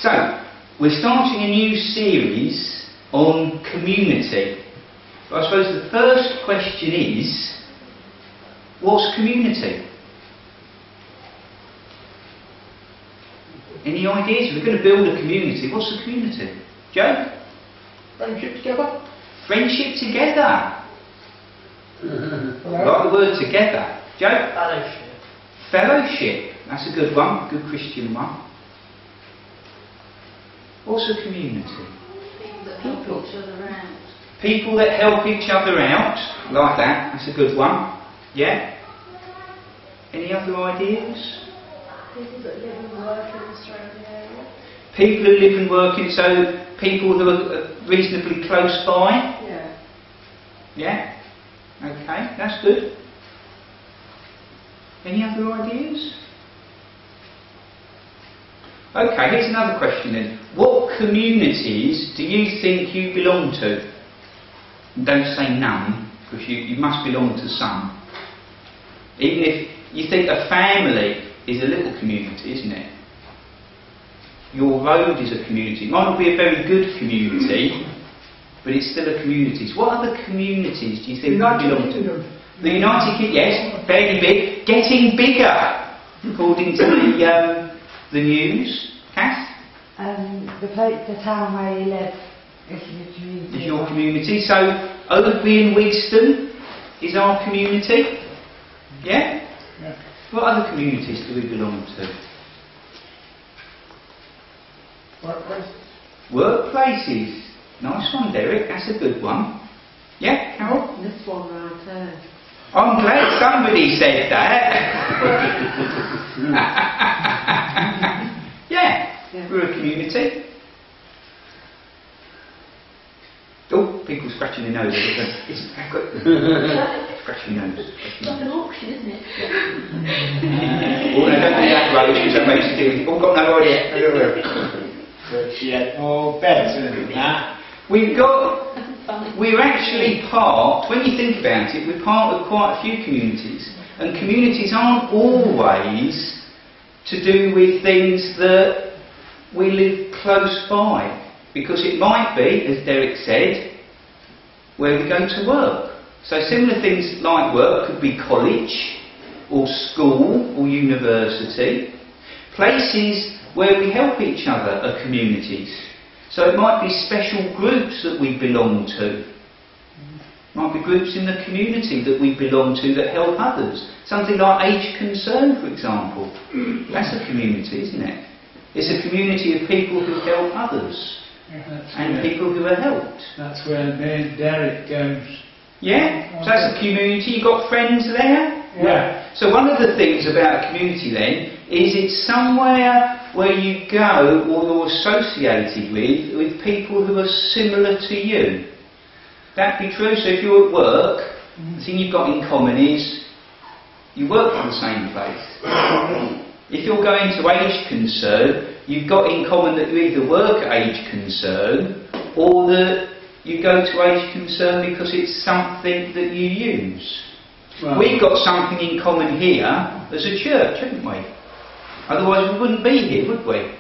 So, we're starting a new series on community. So I suppose the first question is, what's community? Any ideas? We're going to build a community. What's a community? Joe? Friendship together. Friendship together. I like the word together. Joe? Fellowship. Fellowship. That's a good one. Good Christian one. What's a community? People that help each other out. People that help each other out. Like that. That's a good one. Yeah? Any other ideas? People that live and work in the surrounding area. People who live and work in, so people who are reasonably close by. Yeah. Yeah? Okay, that's good. Any other ideas? Okay, here's another question then. What communities do you think you belong to? Don't say none, because you must belong to some. Even if you think a family is a little community, isn't it? Your road is a community. It might not be a very good community, but it's still a community. So what other communities do you think you belong to? The United Kingdom, yes, fairly big. Getting bigger, according to the news. Kath? The town where you live is your community. Is your community. So, Oadby and Wigston is our community. Yeah? Yeah. What other communities do we belong to? Workplaces. Workplaces. Nice one, Derek. That's a good one. Yeah, Carol? This one right there. I'm glad somebody said that. Yeah, we're a community. Oh, people scratching their nose. Scratching your nose. It's like an auction, isn't it? Oh, no, don't do that, right? Because that makes you think, oh, got no idea. Yeah. Oh, beds and that. We're actually part, when you think about it, we're part of quite a few communities. And communities aren't always to do with things that we live close by. Because it might be, as Derek said, where we go to work. So similar things like work could be college, or school, or university. Places where we help each other are communities. So it might be special groups that we belong to. Might be groups in the community that we belong to that help others. Something like Age Concern, for example. That's a community, isn't it? It's a community of people who help others. Yeah, And people who are helped. That's where me and Derek goes. Yeah? So that's a community. You've got friends there? Yeah. So one of the things about a community then is it's somewhere where you go or you're associated with people who are similar to you. That be true. So if you're at work, the thing you've got in common is you work for the same place. If you're going to Age Concern, you've got in common that you either work at Age Concern or that you go to Age Concern because it's something that you use. Well, We've got something in common here as a church, haven't we? Otherwise we wouldn't be here, would we?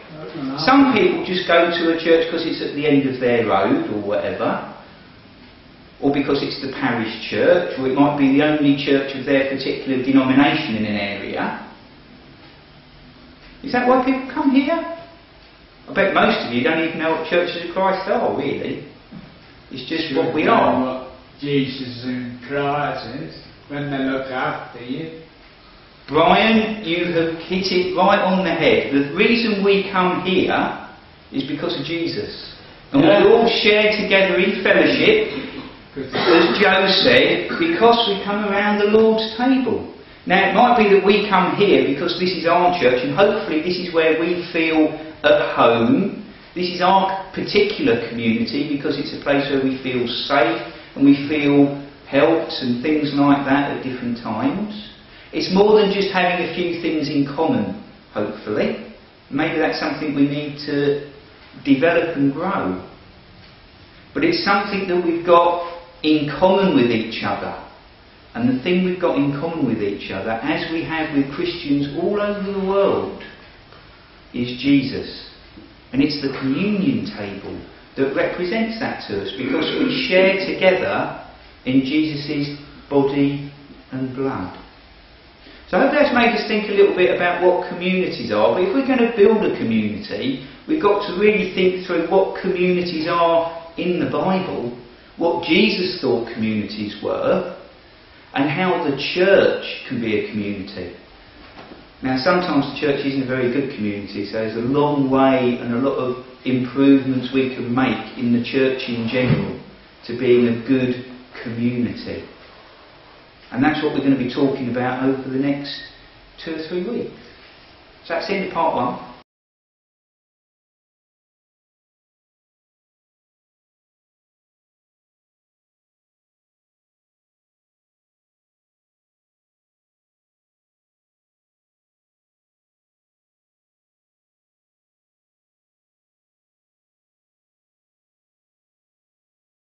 Some people just go to a church because it's at the end of their road or whatever, or because it's the parish church, or it might be the only church of their particular denomination in an area. Is that why people come here? I bet most of you don't even know what Churches of Christ are, really. It's just what we are. What Jesus and Christ is when they look after you. Brian, you have hit it right on the head. The reason we come here is because of Jesus. And we all share together in fellowship, as Joe said, because we come around the Lord's table. Now, it might be that we come here because this is our church, and hopefully this is where we feel at home. This is our particular community because it's a place where we feel safe and we feel helped and things like that at different times. It's more than just having a few things in common, hopefully. Maybe that's something we need to develop and grow. But it's something that we've got in common with each other. And the thing we've got in common with each other, as we have with Christians all over the world, is Jesus. And it's the communion table that represents that to us, because we share together in Jesus' body and blood. So I hope that's made us think a little bit about what communities are. But if we're going to build a community, we've got to really think through what communities are in the Bible, what Jesus thought communities were, and how the church can be a community. Now, sometimes the church isn't a very good community, so there's a long way and a lot of improvements we can make in the church in general to being a good community. And that's what we're going to be talking about over the next 2 or 3 weeks. So that's the end of part 1.